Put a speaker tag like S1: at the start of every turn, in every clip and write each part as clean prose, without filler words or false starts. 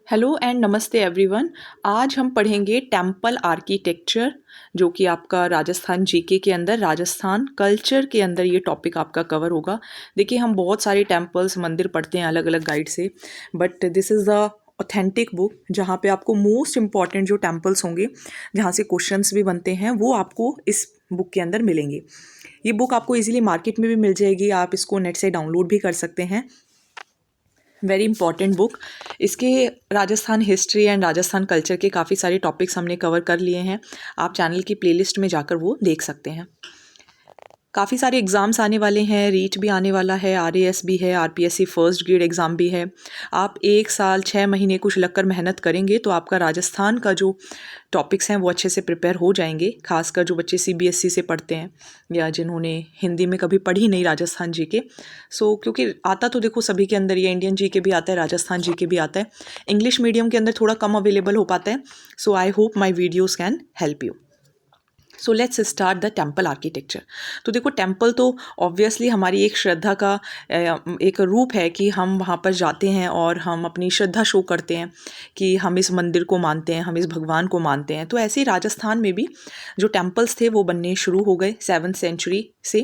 S1: Hello and नमस्ते everyone. आज हम पढ़ेंगे टेम्पल आर्किटेक्चर, जो कि आपका राजस्थान जीके के अंदर, राजस्थान कल्चर के अंदर ये टॉपिक आपका कवर होगा। देखिए, हम बहुत सारे टेम्पल्स मंदिर पढ़ते हैं अलग अलग गाइड से, but this is the authentic book जहाँ पे आपको मोस्ट इम्पॉर्टेंट जो टेम्पल्स होंगे, जहाँ से क्वेश्चंस भी बनते हैं, वो आपको इस बुक के अंदर मिलेंगे। ये बुक आपको इजीली मार्केट में भी मिल जाएगी, आप इसको नेट से डाउनलोड भी कर सकते हैं। Very important book. इसके Rajasthan history and Rajasthan culture के काफ़ी सारे टॉपिक्स हमने कवर कर लिए हैं। आप चैनल की प्लेलिस्ट में जाकर वो देख सकते हैं। काफ़ी सारे एग्ज़ाम्स आने वाले हैं, रीट भी आने वाला है, आरएएस भी है, आरपीएससी फर्स्ट ग्रेड एग्ज़ाम भी है। आप 1 साल 6 महीने कुछ लगकर मेहनत करेंगे तो आपका राजस्थान का जो टॉपिक्स हैं वो अच्छे से प्रिपेयर हो जाएंगे। खासकर जो बच्चे सीबीएसई से पढ़ते हैं या जिन्होंने हिंदी में कभी पढ़ी नहीं राजस्थान जीके। क्योंकि आता तो देखो सभी के अंदर, ये इंडियन जीके भी आता है, राजस्थान जीके भी आता है। इंग्लिश मीडियम के अंदर थोड़ा कम अवेलेबल हो पाता है। So I hope my videos can help you. So let's start the temple architecture. तो देखो, टेम्पल तो ऑब्वियसली हमारी एक श्रद्धा का एक रूप है कि हम वहाँ पर जाते हैं और हम अपनी श्रद्धा शो करते हैं कि हम इस मंदिर को मानते हैं, हम इस भगवान को मानते हैं। तो ऐसे ही राजस्थान में भी जो टेम्पल्स थे वो बनने शुरू हो गए 7th सेंचुरी से।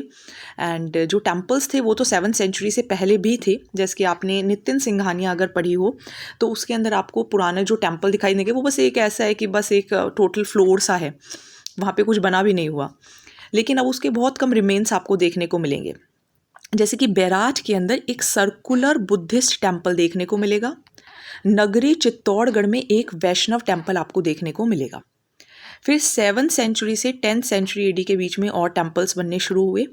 S1: एंड जो टेम्पल्स थे वो तो 7th सेंचुरी से पहले भी थे। जैसे कि आपने नितिन सिंघानिया अगर पढ़ी हो तो उसके अंदर आपको पुराने जो टेम्पल दिखाई देंगे वो बस एक ऐसा है कि बस एक टोटल फ्लोर सा है, वहाँ पे कुछ बना भी नहीं हुआ। लेकिन अब उसके बहुत कम रिमेन्स आपको देखने को मिलेंगे। जैसे कि बैराज के अंदर एक सर्कुलर बुद्धिस्ट टेम्पल देखने को मिलेगा। नगरी चित्तौड़गढ़ में एक वैष्णव टेम्पल आपको देखने को मिलेगा। फिर 7th सेंचुरी से 10th सेंचुरी एडी के बीच में और टेम्पल्स बनने शुरू हुए।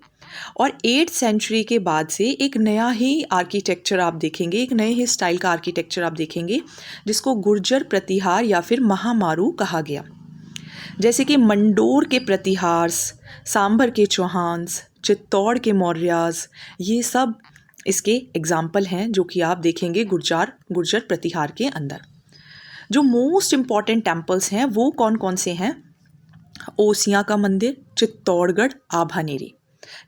S1: और 8th सेंचुरी के बाद से एक नया ही आर्किटेक्चर आप देखेंगे, एक नए ही स्टाइल का आर्किटेक्चर आप देखेंगे, जिसको गुर्जर प्रतिहार या फिर महामारू कहा गया। जैसे कि मंडोर के प्रतिहार्स, सांभर के चौहान्स, चित्तौड़ के मौर्यास, ये सब इसके एग्जाम्पल हैं जो कि आप देखेंगे गुर्जर प्रतिहार के अंदर। जो मोस्ट इम्पॉर्टेंट टेम्पल्स हैं वो कौन कौन से हैं? ओसियां का मंदिर, चित्तौड़गढ़, आभानेरी।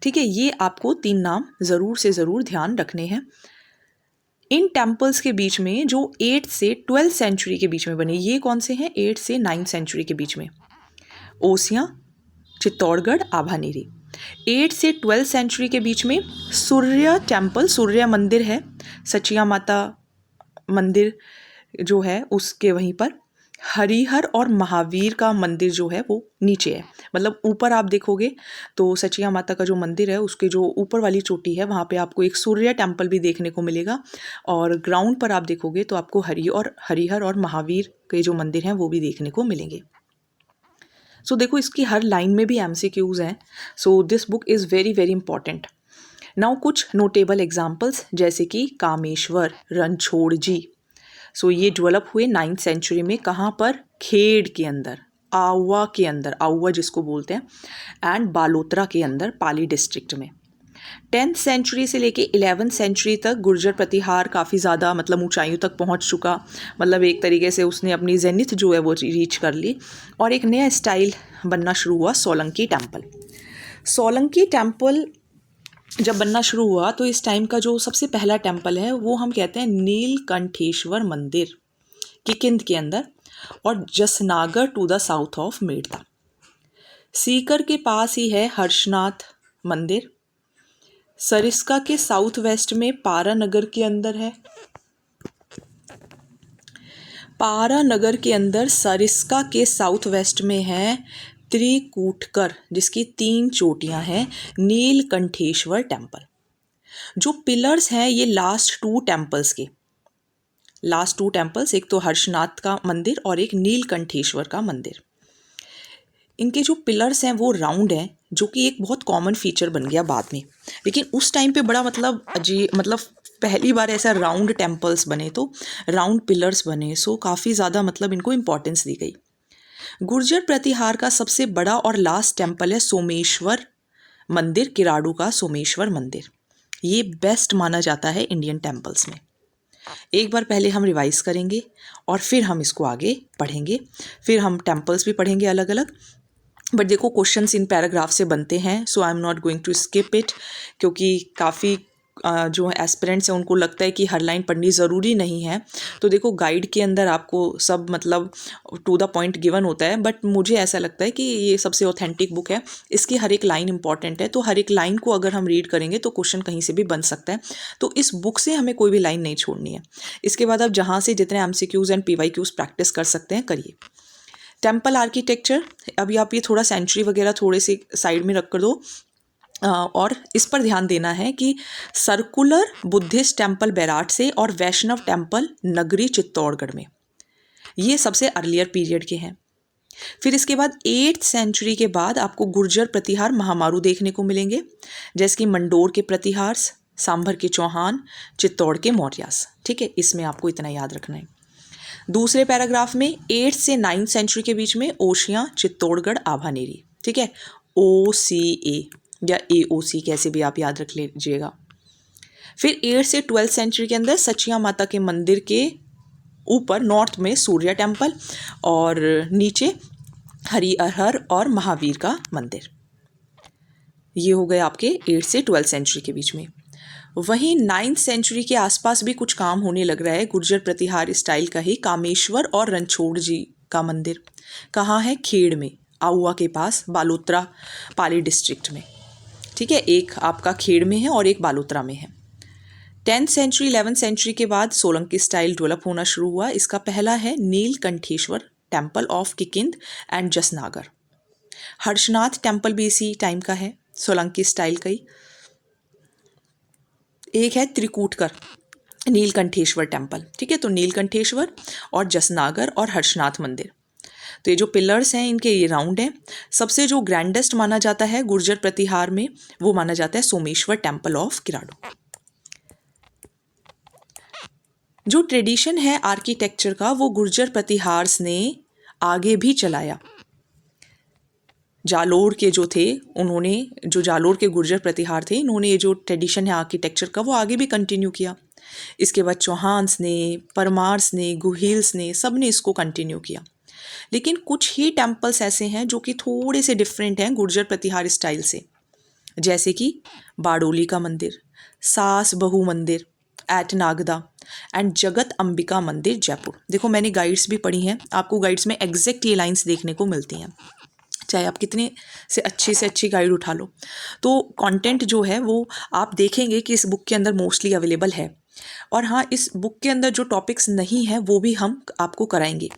S1: ठीक है, ये आपको 3 नाम ज़रूर से ज़रूर ध्यान रखने हैं। इन टेम्पल्स के बीच में जो 8th से 12th सेंचुरी के बीच में बने, ये कौन से हैं? 8th से 9th सेंचुरी के बीच में ओसियां, चित्तौड़गढ़, आभानेरी। 8th से 12th सेंचुरी के बीच में सूर्य टेम्पल, सूर्य मंदिर है, सचिया माता मंदिर जो है उसके वहीं पर। हरिहर और महावीर का मंदिर जो है वो नीचे है, मतलब ऊपर आप देखोगे तो सचिया माता का जो मंदिर है उसके जो ऊपर वाली चोटी है वहाँ पे आपको एक सूर्य टेम्पल भी देखने को मिलेगा। और ग्राउंड पर आप देखोगे तो आपको हरिहर और महावीर के जो मंदिर हैं वो भी देखने को मिलेंगे। सो देखो, इसकी हर लाइन में भी MCQs हैं। So this book is very very important. Now कुछ नोटेबल एग्जाम्पल्स, जैसे कि कामेश्वर, रणछोड़ जी। ये डेवलप हुए 9th सेंचुरी में। कहाँ पर? खेड़ के अंदर, आउवा के अंदर, आउवा जिसको बोलते हैं, एंड बालोतरा के अंदर, पाली डिस्ट्रिक्ट में। 10th सेंचुरी से लेके 11th सेंचुरी तक गुर्जर प्रतिहार काफ़ी ज़्यादा मतलब ऊंचाइयों तक पहुंच चुका। मतलब एक तरीके से उसने अपनी जेनिथ जो है वो रीच कर ली और एक नया स्टाइल बनना शुरू हुआ, सोलंकी टेम्पल। सोलंकी टेम्पल जब बनना शुरू हुआ तो इस टाइम का जो सबसे पहला टेम्पल है वो हम कहते हैं नीलकंठेश्वर मंदिर, किकिंद के अंदर, और Jasnagar to the south of Merta. Sikar के पास ही है हर्षनाथ मंदिर। सरिस्का के साउथ वेस्ट में पारानगर के अंदर है। पारानगर के अंदर सरिस्का के साउथ वेस्ट में है त्रिकूटकर, जिसकी 3 चोटियां हैं, नीलकंठेश्वर टेम्पल। जो पिलर्स हैं ये लास्ट 2 टेम्पल्स, एक तो हर्षनाथ का मंदिर और एक नीलकंठेश्वर का मंदिर। इनके जो पिलर्स हैं वो राउंड हैं, जो कि एक बहुत कॉमन फीचर बन गया बाद में। लेकिन उस टाइम पे बड़ा मतलब पहली बार ऐसा राउंड टेम्पल्स बने, तो राउंड पिलर्स बने। काफ़ी ज़्यादा मतलब इनको इम्पोर्टेंस दी गई। गुर्जर प्रतिहार का सबसे बड़ा और लास्ट टेम्पल है सोमेश्वर मंदिर, किराडू का सोमेश्वर मंदिर। ये बेस्ट माना जाता है इंडियन टेम्पल्स में। एक बार पहले हम रिवाइज करेंगे और फिर हम इसको आगे पढ़ेंगे, फिर हम टेम्पल्स भी पढ़ेंगे अलग अलग। बट देखो, क्वेश्चंस इन पैराग्राफ से बनते हैं, so I am not going to skip it, क्योंकि काफ़ी जो एस्पिरेंट्स हैं उनको लगता है कि हर लाइन पढ़नी ज़रूरी नहीं है, तो देखो गाइड के अंदर आपको सब मतलब टू द पॉइंट गिवन होता है, बट मुझे ऐसा लगता है कि ये सबसे ऑथेंटिक बुक है। इसकी हर एक लाइन इंपॉर्टेंट है, तो हर एक लाइन को अगर हम रीड करेंगे तो क्वेश्चन कहीं से भी बन सकता है, तो इस बुक से हमें कोई भी लाइन नहीं छोड़नी है। इसके बाद आप जहाँ से जितने MCQs एंड PYQs प्रैक्टिस कर सकते हैं करिए। टेम्पल आर्किटेक्चर, अभी आप ये थोड़ा सेंचुरी वगैरह थोड़े से साइड में रख कर दो, और इस पर ध्यान देना है कि सर्कुलर बुद्धिस्ट टेम्पल बैराट से और वैष्णव टेम्पल नगरी चित्तौड़गढ़ में, ये सबसे अर्लियर पीरियड के हैं। फिर इसके बाद 8th सेंचुरी के बाद आपको गुर्जर प्रतिहार महामारू देखने को मिलेंगे, जैसे कि मंडोर के प्रतिहार, सांभर के चौहान, चित्तौड़ के मौर्यास। ठीक है, इसमें आपको इतना याद रखना है। दूसरे पैराग्राफ में 8th से 9th सेंचुरी के बीच में ओशियां, चित्तौड़गढ़, आभानेरी। ठीक है, OCA या AOC कैसे भी आप याद रख लीजिएगा। फिर 8th से 12th सेंचुरी के अंदर सचिया माता के मंदिर के ऊपर नॉर्थ में सूर्य टेम्पल और नीचे हरिहर और महावीर का मंदिर। ये हो गए आपके 8th से 12th सेंचुरी के बीच में। वहीं 9th सेंचुरी के आसपास भी कुछ काम होने लग रहा है गुर्जर प्रतिहार स्टाइल का ही। कामेश्वर और रणछोड़ जी का मंदिर कहाँ है? खेड़ में, आउआ के पास, बालोतरा पाली डिस्ट्रिक्ट में। ठीक है, एक आपका खेड़ में है और एक बालोतरा में है। 10th सेंचुरी 11th सेंचुरी के बाद सोलंकी स्टाइल डेवलप होना शुरू हुआ। इसका पहला है Neelkantheshwar temple of Kikind and Jasnagar. Harshnath temple भी इसी टाइम का है, सोलंकी स्टाइल का ही। एक है त्रिकूटकर नीलकंठेश्वर टेम्पल। ठीक है, तो नीलकंठेश्वर और जसनागर और हर्षनाथ मंदिर, तो ये जो पिलर्स हैं इनके ये राउंड हैं। सबसे जो ग्रैंडेस्ट माना जाता है गुर्जर प्रतिहार में वो माना जाता है सोमेश्वर टेम्पल ऑफ किराडू। जो ट्रेडिशन है आर्किटेक्चर का वो गुर्जर प्रतिहार ने आगे भी चलाया। जालोर के जो थे उन्होंने, जो जालोर के गुर्जर प्रतिहार थे, इन्होंने ये जो ट्रेडिशन है आर्किटेक्चर का वो आगे भी कंटिन्यू किया। इसके बाद चौहान्स ने, परमार्स ने, गुहिल्स ने, सब ने इसको कंटिन्यू किया। लेकिन कुछ ही टेम्पल्स ऐसे हैं जो कि थोड़े से डिफरेंट हैं गुर्जर प्रतिहार स्टाइल से, जैसे कि बाडोली का मंदिर, सास बहू मंदिर एट नागदा एंड जगत अंबिका मंदिर जयपुर। देखो मैंने गाइड्स भी पढ़ी हैं, आपको गाइड्स में एग्जैक्ट ये लाइन्स देखने को मिलती हैं, चाहे आप कितने से अच्छी गाइड उठा लो। तो कंटेंट जो है वो आप देखेंगे कि इस बुक के अंदर मोस्टली अवेलेबल है। और हाँ, इस बुक के अंदर जो टॉपिक्स नहीं हैं वो भी हम आपको कराएंगे।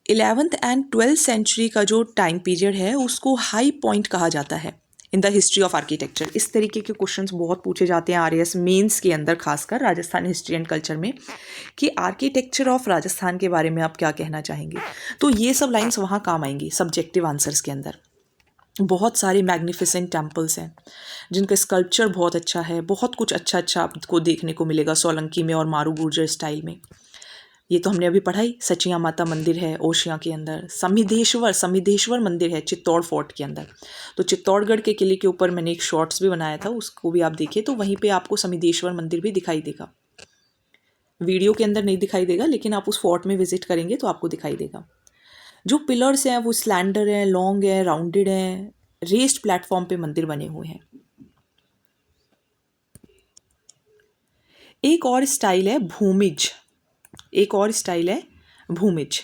S1: 11th एंड 12th सेंचुरी का जो टाइम पीरियड है उसको हाई पॉइंट कहा जाता है in the history of architecture. इस तरीके के क्वेश्चंस बहुत पूछे जाते हैं RAS मेंस के अंदर, खासकर राजस्थान हिस्ट्री एंड कल्चर में, कि आर्किटेक्चर ऑफ राजस्थान के बारे में आप क्या कहना चाहेंगे। तो ये सब लाइंस वहाँ काम आएंगी सब्जेक्टिव आंसर्स के अंदर। बहुत सारे मैग्निफिसेंट टेम्पल्स हैं जिनका स्कल्पचर बहुत अच्छा है, बहुत कुछ अच्छा आपको देखने को मिलेगा सोलंकी में और मारू गुर्जर स्टाइल में। ये तो हमने अभी पढ़ाई। सचिया माता मंदिर है ओशिया के अंदर, समिधेश्वर मंदिर है चित्तौड़ फोर्ट के अंदर। तो चित्तौड़गढ़ के किले के ऊपर मैंने एक शॉर्ट्स भी बनाया था, उसको भी आप देखिए, तो वहीं पे आपको समिधेश्वर मंदिर भी दिखाई देगा। वीडियो के अंदर नहीं दिखाई देगा, लेकिन आप उस फोर्ट में विजिट करेंगे तो आपको दिखाई देगा। जो पिलर्स हैं वो स्लैंडर हैं, लॉन्ग है, राउंडेड हैं, रेस्ड प्लेटफॉर्म पे मंदिर बने हुए हैं। एक और स्टाइल है भूमिज,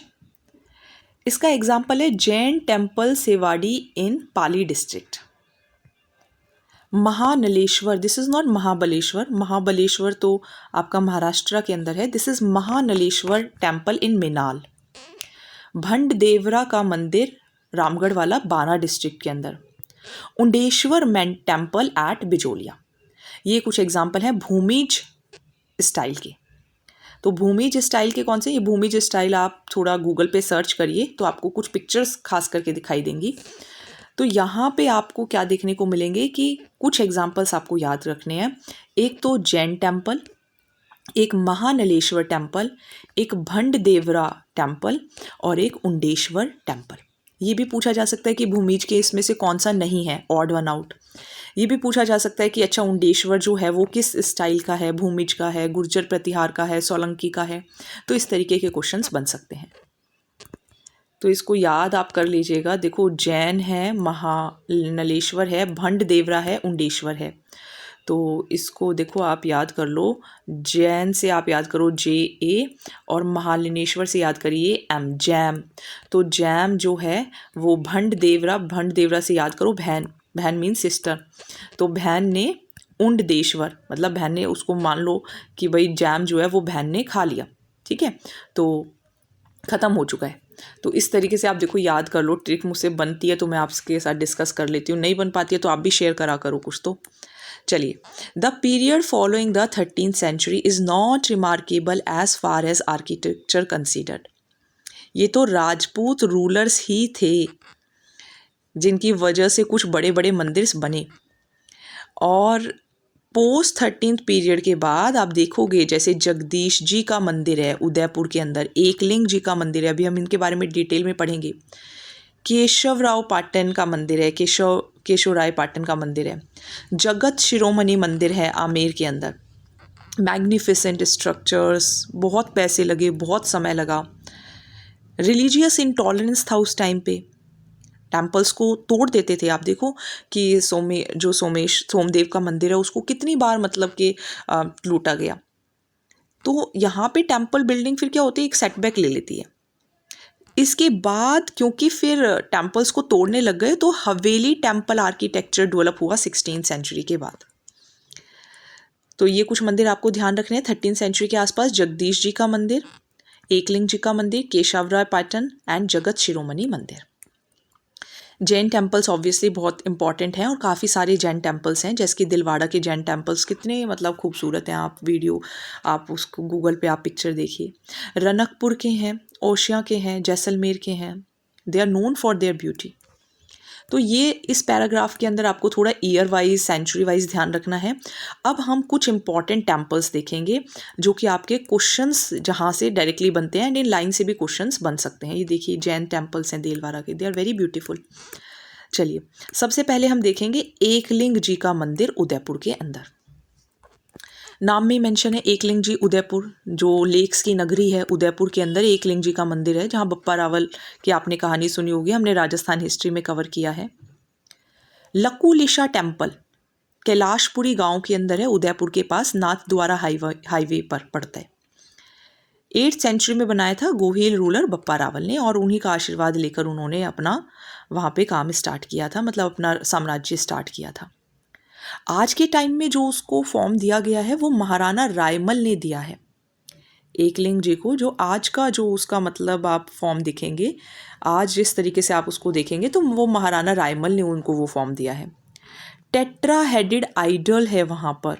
S1: इसका एग्जाम्पल है Jain temple Sewadi in Pali district. Mahanaleshwar, this is not Mahabaleshwar, Mahabaleshwar तो आपका महाराष्ट्र के अंदर है, this is Mahanaleshwar temple in Menal. Bhand Devra का मंदिर रामगढ़ वाला बाना डिस्ट्रिक्ट के अंदर। Undeshwar main temple at Bijolia. ये कुछ एग्जाम्पल हैं भूमिज स्टाइल के। तो भूमिज स्टाइल के कौन से? ये भूमिज स्टाइल आप थोड़ा गूगल पे सर्च करिए तो आपको कुछ पिक्चर्स खास करके दिखाई देंगी। तो यहाँ पे आपको क्या देखने को मिलेंगे कि कुछ एग्जाम्पल्स आपको याद रखने हैं। एक तो जैन टेम्पल, एक महानलेश्वर टेम्पल, एक भंड देवरा टेम्पल और एक उंडेश्वर टेम्पल। ये भी पूछा जा सकता है कि भूमिज के इसमें से कौन सा नहीं है, ऑड वन आउट। ये भी पूछा जा सकता है कि अच्छा उंडेश्वर जो है वो किस स्टाइल का है, भूमिज का है, गुर्जर प्रतिहार का है, सोलंकी का है। तो इस तरीके के क्वेश्चंस बन सकते हैं, तो इसको याद आप कर लीजिएगा। देखो जैन है, महानलेश्वर है, भंड देवरा है, उंडेश्वर है। तो इसको देखो आप याद कर लो, जैन से आप याद करो JA, और महालिनेश्वर से याद करिए M, जैम। तो जैम जो है वो भंड देवरा से याद करो बहन, बहन मीन सिस्टर। तो बहन ने उंडदेश्वर, मतलब बहन ने, उसको मान लो कि भाई जैम जो है वो बहन ने खा लिया, ठीक है, तो ख़त्म हो चुका है। तो इस तरीके से आप देखो याद कर लो। ट्रिक मुझसे बनती है तो मैं आपके साथ डिस्कस कर लेती हूँ, नहीं बन पाती है तो आप भी शेयर करा करो कुछ तो। चलिए, the period following the 13th century is not remarkable as far as architecture considered. ये तो राजपूत रूलर्स ही थे जिनकी वजह से कुछ बड़े बड़े मंदिर बने। और पोस्ट 13th पीरियड के बाद आप देखोगे जैसे जगदीश जी का मंदिर है उदयपुर के अंदर, एकलिंग जी का मंदिर है, अभी हम इनके बारे में डिटेल में पढ़ेंगे। केशवराव पाटन का मंदिर है, केशवराय पाटन का मंदिर है। जगत शिरोमणि मंदिर है आमेर के अंदर। मैग्निफिसेंट स्ट्रक्चर्स, बहुत पैसे लगे, बहुत समय लगा। रिलीजियस इंटॉलरेंस था उस टाइम पे, टेम्पल्स को तोड़ देते थे। आप देखो कि सोमदेव का मंदिर है उसको कितनी बार मतलब कि लूटा गया। तो यहाँ पे टेम्पल बिल्डिंग फिर क्या होती है, एक सेटबैक ले लेती है। इसके बाद क्योंकि फिर टेम्पल्स को तोड़ने लग गए तो हवेली टेम्पल आर्किटेक्चर डेवलप हुआ 16th सेंचुरी के बाद। तो ये कुछ मंदिर आपको ध्यान रखने हैं 13th सेंचुरी के आसपास। जगदीश जी का मंदिर, एकलिंग जी का मंदिर, केशवराय पाटन एंड जगत शिरोमणि मंदिर। जैन टेम्पल्स ऑब्वियसली बहुत इंपॉर्टेंट हैं और काफ़ी सारे जैन टेम्पल्स हैं, जैसे कि दिलवाड़ा के जैन टेम्पल्स कितने मतलब खूबसूरत हैं। आप वीडियो, आप उसको गूगल पे आप पिक्चर देखिए। रनकपुर के हैं, ओशिया के हैं, जैसलमेर के हैं। They are known for their beauty. तो ये इस पैराग्राफ के अंदर आपको थोड़ा ईयर वाइज, सेंचुरी वाइज ध्यान रखना है। अब हम कुछ इंपॉर्टेंट टेम्पल्स देखेंगे जो कि आपके क्वेश्चंस जहाँ से डायरेक्टली बनते हैं एंड इन लाइन से भी क्वेश्चंस बन सकते हैं। ये देखिए जैन टेम्पल्स हैं देलवाड़ा के, दे आर वेरी ब्यूटीफुल। चलिए, सबसे पहले हम देखेंगे एकलिंग जी का मंदिर उदयपुर के अंदर। नाम में मेंशन है एकलिंग जी उदयपुर, जो लेक्स की नगरी है उदयपुर के अंदर एकलिंग जी का मंदिर है, जहाँ बप्पा रावल की आपने कहानी सुनी होगी, हमने राजस्थान हिस्ट्री में कवर किया है। लकुलिशा टेम्पल कैलाशपुरी गांव के अंदर है, उदयपुर के पास नाथद्वारा हाईवे पर पड़ता है। 8th सेंचुरी में बनाया था गोहिल रूलर बप्पा रावल ने, और उन्हीं का आशीर्वाद लेकर उन्होंने अपना वहाँ पे काम स्टार्ट किया था, मतलब अपना साम्राज्य स्टार्ट किया था। आज के टाइम में जो उसको फॉर्म दिया गया है वो महाराणा रायमल ने दिया है एकलिंग जी को। जो आज का जो उसका मतलब आप फॉर्म दिखेंगे, आज जिस तरीके से आप उसको देखेंगे तो वो महाराणा रायमल ने उनको वो फॉर्म दिया है। टेट्रा हेडेड आइडल है वहाँ पर,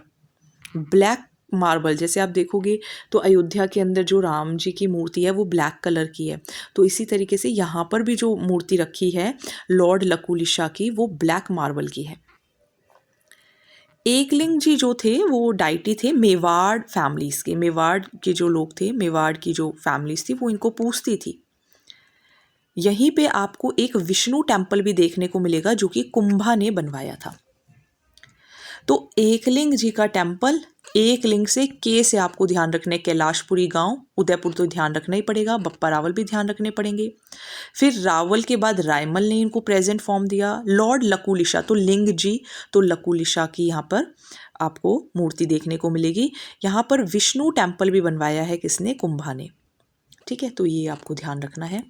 S1: ब्लैक मार्बल। जैसे आप देखोगे तो अयोध्या के अंदर जो राम जी की मूर्ति है वो ब्लैक कलर की है, तो इसी तरीके से यहाँ पर भी जो मूर्ति रखी है लॉर्ड लकुलिशा की, वो ब्लैक मार्बल की है। एकलिंग जी जो थे वो डाइटी थे मेवाड़ फैमिलीज के, मेवाड़ के जो लोग थे, मेवाड़ की जो फैमिलीज थी वो इनको पूछती थी। यहीं पे आपको एक विष्णु टेम्पल भी देखने को मिलेगा जो कि कुंभा ने बनवाया था। तो एकलिंग जी का टेम्पल, एकलिंग से के से आपको ध्यान रखने, कैलाशपुरी गांव उदयपुर तो ध्यान रखना ही पड़ेगा, बप्पा रावल भी ध्यान रखने पड़ेंगे। फिर रावल के बाद रायमल ने इनको प्रेजेंट फॉर्म दिया। लॉर्ड लकुलिशा, तो लिंग जी, तो लकुलिशा की यहाँ पर आपको मूर्ति देखने को मिलेगी। यहाँ पर विष्णु टेम्पल भी बनवाया है किसने, कुंभा ने। ठीक है, तो ये आपको ध्यान रखना है।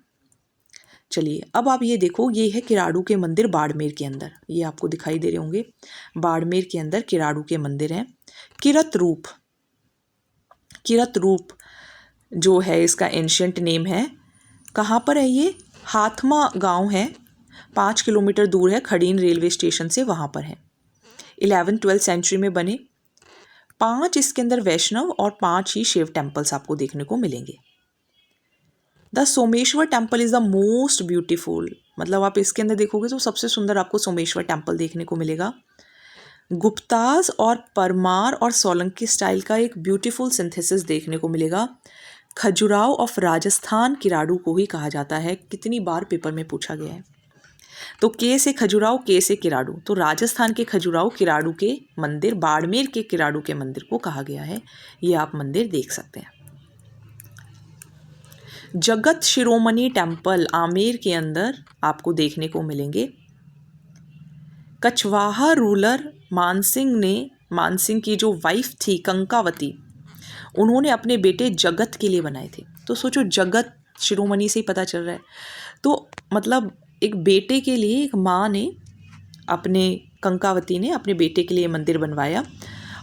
S1: चलिए, अब आप ये देखो, ये है किराड़ू के मंदिर बाड़मेर के अंदर, ये आपको दिखाई दे रहे होंगे। बाड़मेर के अंदर किराड़ू के मंदिर हैं। किरत रूप, किरत रूप जो है इसका एंशियंट नेम है। कहाँ पर है ये, हाथमा गांव है, 5 किलोमीटर दूर है खड़ीन रेलवे स्टेशन से, वहाँ पर है। 11th-12th सेंचुरी में बने। 5 इसके अंदर वैष्णव और 5 ही शिव टेम्पल्स आपको देखने को मिलेंगे। The Someshwar temple is the most beautiful, मतलब आप इसके अंदर देखोगे तो सबसे सुंदर आपको सोमेश्वर टेम्पल देखने को मिलेगा। गुप्ताज और परमार और सोलंकी स्टाइल का एक ब्यूटीफुल सिंथेसिस देखने को मिलेगा। खजुराहो ऑफ राजस्थान किराड़ू को ही कहा जाता है, कितनी बार पेपर में पूछा गया है। तो के से खजुराहो, के से किराड़ू, तो राजस्थान के खजुराहो किराड़ू के मंदिर, बाड़मेर के किराड़ू के मंदिर को कहा गया है। ये आप मंदिर देख सकते हैं। जगत शिरोमणि टेम्पल आमेर के अंदर आपको देखने को मिलेंगे। कछवाहा रूलर मानसिंह ने मानसिंह की जो वाइफ थी कंकावती, उन्होंने अपने बेटे जगत के लिए बनाए थे। तो सोचो, जगत शिरोमणि से ही पता चल रहा है। तो मतलब एक बेटे के लिए एक माँ ने, अपने कंकावती ने अपने बेटे के लिए मंदिर बनवाया।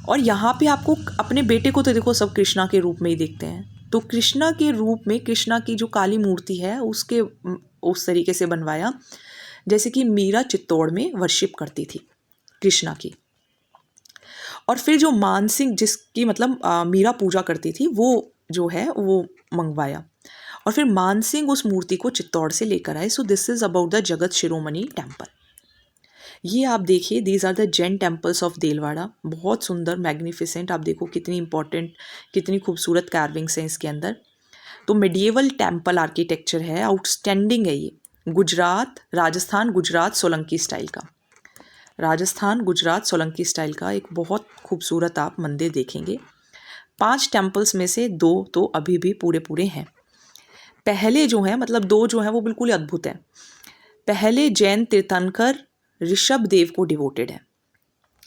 S1: और यहाँ पे आपको अपने बेटे को तो देखो सब कृष्णा के रूप में ही देखते हैं, तो कृष्णा के रूप में कृष्णा की जो काली मूर्ति है उसके उस तरीके से बनवाया जैसे कि मीरा चित्तौड़ में वर्शिप करती थी कृष्णा की। और फिर जो मानसिंह जिसकी मतलब मीरा पूजा करती थी, वो जो है वो मंगवाया, और फिर मानसिंह उस मूर्ति को चित्तौड़ से लेकर आए। So this is about the Jagat Shiromani temple. ये आप देखिए, these are the Jain temples of Dilwara. बहुत सुंदर, मैग्निफिसेंट। आप देखो कितनी इंपॉर्टेंट, कितनी खूबसूरत कार्विंग्स हैं इसके अंदर। तो मिडिएवल टेम्पल आर्किटेक्चर है, आउटस्टैंडिंग है ये। गुजरात, राजस्थान गुजरात सोलंकी स्टाइल का, राजस्थान गुजरात सोलंकी स्टाइल का एक बहुत खूबसूरत आप मंदिर देखेंगे। 5 टेम्पल्स में से 2 तो अभी भी पूरे पूरे हैं। पहले जो है मतलब 2 जो है वो बिल्कुल अद्भुत है। पहले जैन तीर्थंकर ऋषभ देव को डिवोटेड है।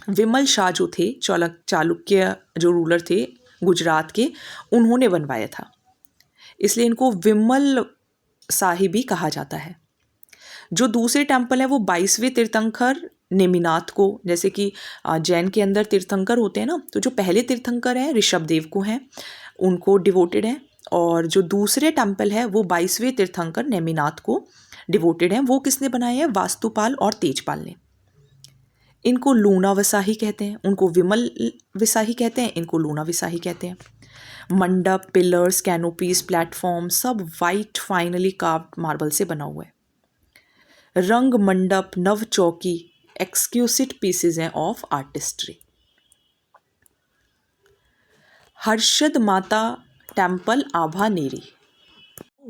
S1: विमल शाह जो थे, चालुक्य जो रूलर थे गुजरात के, उन्होंने बनवाया था, इसलिए इनको विमल शाही भी कहा जाता है। जो दूसरे टेम्पल है वो 22वें तीर्थंकर नेमिनाथ को, जैसे कि जैन के अंदर तीर्थंकर होते हैं ना, तो जो पहले तीर्थंकर हैं ऋषभ देव को हैं, उनको डिवोटेड हैं। और जो दूसरे टेम्पल है वो 22वें तीर्थंकर नेमिनाथ को डिवोटेड हैं। वो किसने बनाए हैं? वास्तुपाल और तेजपाल ने। इनको लूना विसाही कहते हैं, उनको विमल विसाही कहते हैं, इनको लूना विसाही कहते हैं। मंडप, पिलर्स, कैनोपीज, प्लेटफॉर्म सब वाइट फाइनली कार्व्ड मार्बल से बना हुआ है। रंग मंडप, नव चौकी एक्सक्यूसिट पीसेज हैं of artistry. Harshad Mata temple Abhaneri.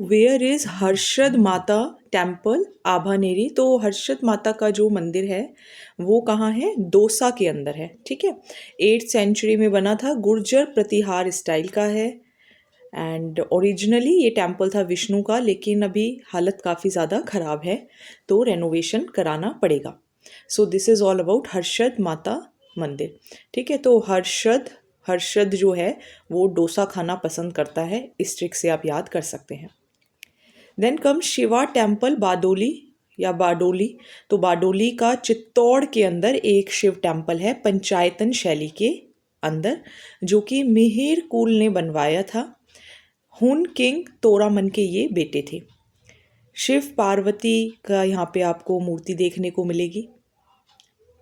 S1: Where is Harshad Mata temple Abhaneri? तो हर्षद माता का जो मंदिर है वो कहाँ है? दौसा के अंदर है। ठीक है, 8th सेंचुरी में बना था, गुर्जर प्रतिहार स्टाइल का है। एंड ओरिजिनली ये टेम्पल था विष्णु का, लेकिन अभी हालत काफ़ी ज़्यादा ख़राब है तो रेनोवेशन कराना पड़ेगा। सो this is all about Harshad माता मंदिर। ठीक है, तो हर्षद जो है वो डोसा खाना पसंद करता है, इस ट्रिक से आप याद कर सकते हैं। Then come Shiva temple Bardoli या बारडोली। तो बारडोली का चित्तौड़ के अंदर एक शिव टेम्पल है पंचायतन शैली के अंदर, जो कि मिहिर कुल ने बनवाया था। हुन किंग तोरामन के ये बेटे थे। शिव पार्वती का यहाँ पे आपको मूर्ति देखने को मिलेगी।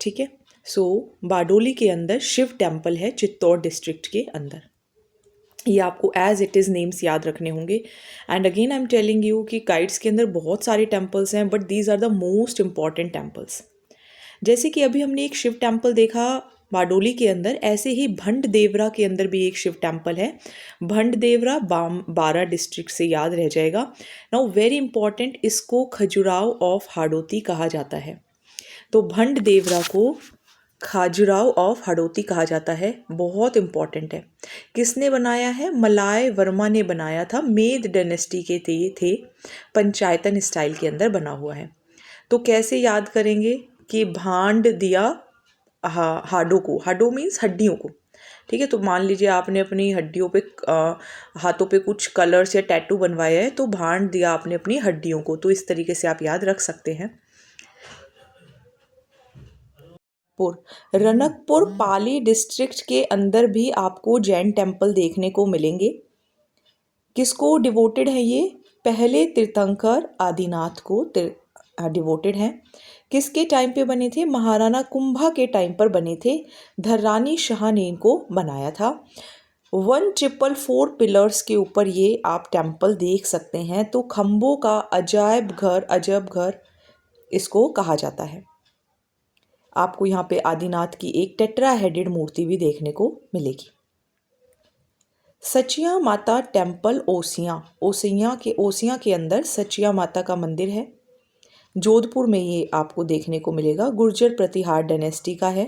S1: ठीक है, सो बारडोली के अंदर शिव टेम्पल है चित्तौड़ डिस्ट्रिक्ट के अंदर। ये आपको एज इट इज़ नेम्स याद रखने होंगे। And again I am telling you कि गाइड्स के अंदर बहुत सारे टेम्पल्स हैं, but these are the most important temples. जैसे कि अभी हमने एक शिव टेम्पल देखा बारडोली के अंदर, ऐसे ही भंड देवरा के अंदर भी एक शिव टेम्पल है। भंड देवरा बारा डिस्ट्रिक्ट से याद रह जाएगा। नाउ वेरी इंपॉर्टेंट, इसको खजुराहो ऑफ हाड़ौती कहा जाता है। तो भंड देवरा को खजुराहो ऑफ हाड़ौती कहा जाता है, बहुत इंपॉर्टेंट है। किसने बनाया है? मलाय वर्मा ने बनाया था, मेद डायनेस्टी के थे पंचायतन स्टाइल के अंदर बना हुआ है। तो कैसे याद करेंगे कि भांड दिया हाडों को, हाडो मीन्स हड्डियों को। ठीक है, तो मान लीजिए आपने अपनी हड्डियों पे हाथों पे कुछ कलर्स या टैटू बनवाया है, तो भांड दिया आपने अपनी हड्डियों को, तो इस तरीके से आप याद रख सकते हैं। रनकपुर पाली डिस्ट्रिक्ट के अंदर भी आपको जैन टेम्पल देखने को मिलेंगे। किसको डिवोटेड है ये? पहले तीर्थंकर आदिनाथ को डिवोटेड हैं। किसके टाइम पे बने थे? महाराणा कुंभा के टाइम पर बने थे। धर्रानी शाह ने इनको बनाया था। 1444 पिलर्स के ऊपर ये आप टेम्पल देख सकते हैं। तो खम्बों का अजब घर इसको कहा जाता है। आपको यहाँ पे आदिनाथ की एक टेट्रा हेडेड मूर्ति भी देखने को मिलेगी। सचिया माता टेम्पल ओसिया के अंदर सचिया माता का मंदिर है। जोधपुर में ये आपको देखने को मिलेगा। गुर्जर प्रतिहार डायनेस्टी का है,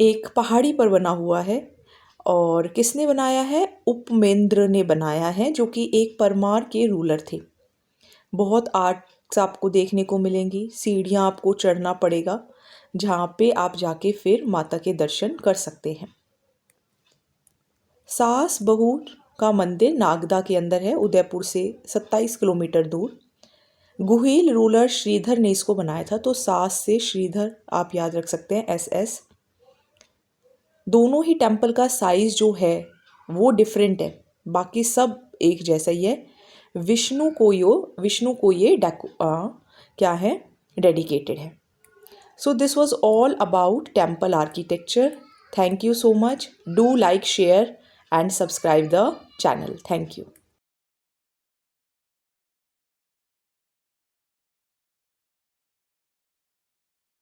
S1: एक पहाड़ी पर बना हुआ है। और किसने बनाया है? उपमेंद्र ने बनाया है, जो कि एक परमार के रूलर थे। बहुत आर्ट आपको देखने को मिलेंगी, सीढ़ियाँ आपको चढ़ना पड़ेगा, जहाँ पे आप जाके फिर माता के दर्शन कर सकते हैं। सास बहू का मंदिर नागदा के अंदर है, उदयपुर से 27 किलोमीटर दूर। गुहिल रूलर श्रीधर ने इसको बनाया था, तो सास से श्रीधर आप याद रख सकते हैं, SS। दोनों ही टेम्पल का साइज जो है वो डिफरेंट है, बाकी सब एक जैसा ही है। विष्णु को ये क्या है, डेडिकेटेड है। So this was all about temple architecture. Thank you so much. Do like, share and subscribe the channel. Thank you.